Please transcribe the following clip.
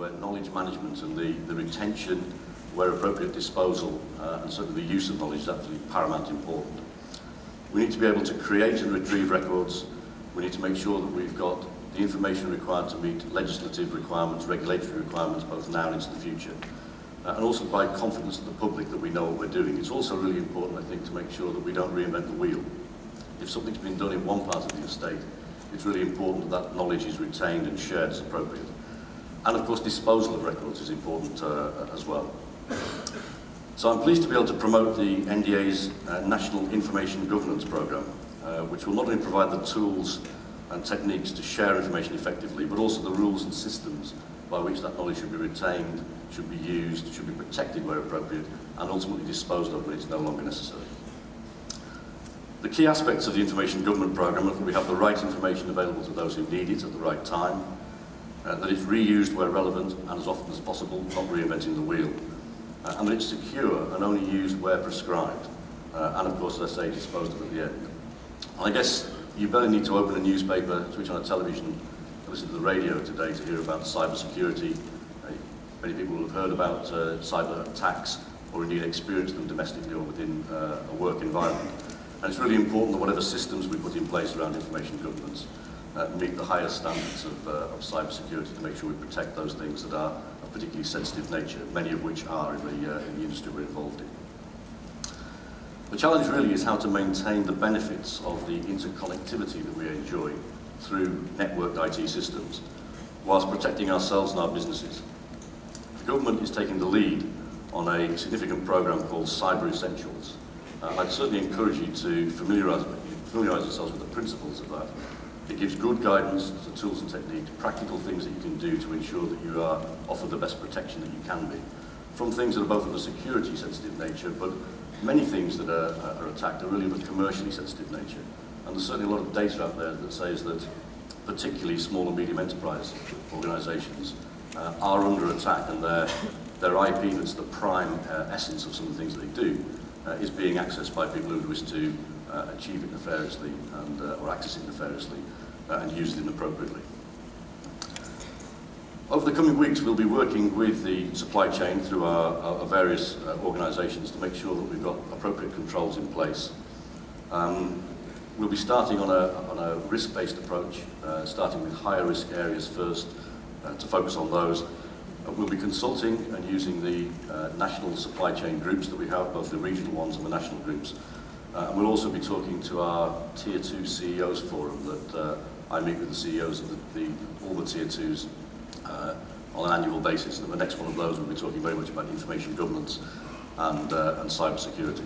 where knowledge management and the retention, where appropriate disposal, and certainly the use of knowledge is absolutely paramount important. We need to be able to create and retrieve records. We need to make sure that we've got the information required to meet legislative requirements, regulatory requirements, both now and into the future. And also by confidence to the public that we know what we're doing. It's also really important, I think, to make sure that we don't reinvent the wheel. If something's been done in one part of the estate, it's really important that that knowledge is retained and shared as appropriate. And of course, disposal of records is important as well. So I'm pleased to be able to promote the NDA's National Information Governance Programme, which will not only provide the tools and techniques to share information effectively, but also the rules and systems by which that knowledge should be retained, should be used, should be protected where appropriate, and ultimately disposed of when it's no longer necessary. The key aspects of the Information Government Programme are that we have the right information available to those who need it at the right time, that it's reused where relevant and as often as possible, not reinventing the wheel, and that it's secure and only used where prescribed, and of course, as I say, disposed of at the end. And I guess you barely need to open a newspaper, switch on a television, listen to the radio today to hear about cyber security. Many people will have heard about cyber attacks or indeed experienced them domestically or within a work environment. And it's really important that whatever systems we put in place around information governance meet the highest standards of cyber security to make sure we protect those things that are of particularly sensitive nature, many of which are in the industry we're involved in. The challenge really is how to maintain the benefits of the interconnectivity that we enjoy through networked IT systems, whilst protecting ourselves and our businesses. The government is taking the lead on a significant programme called Cyber Essentials. I'd certainly encourage you to familiarise yourselves with the principles of that. It gives good guidance, the tools and techniques, practical things that you can do to ensure that you are offered the best protection that you can be, from things that are both of a security sensitive nature, but many things that are attacked are really of a commercially sensitive nature. And there's certainly a lot of data out there that says that particularly small and medium enterprise organisations are under attack, and their IP, that's the prime essence of some of the things that they do, is being accessed by people who wish to achieve it nefariously and, or access it nefariously and use it inappropriately. Over the coming weeks, we'll be working with the supply chain through our various organisations to make sure that we've got appropriate controls in place. We'll be starting on a risk-based approach, starting with higher risk areas first, to focus on those. We'll be consulting and using the national supply chain groups that we have, both the regional ones and the national groups. And we'll also be talking to our Tier 2 CEOs forum that I meet with the CEOs of all the Tier 2s on an annual basis. And the next one of those will be talking very much about information governance and cyber security.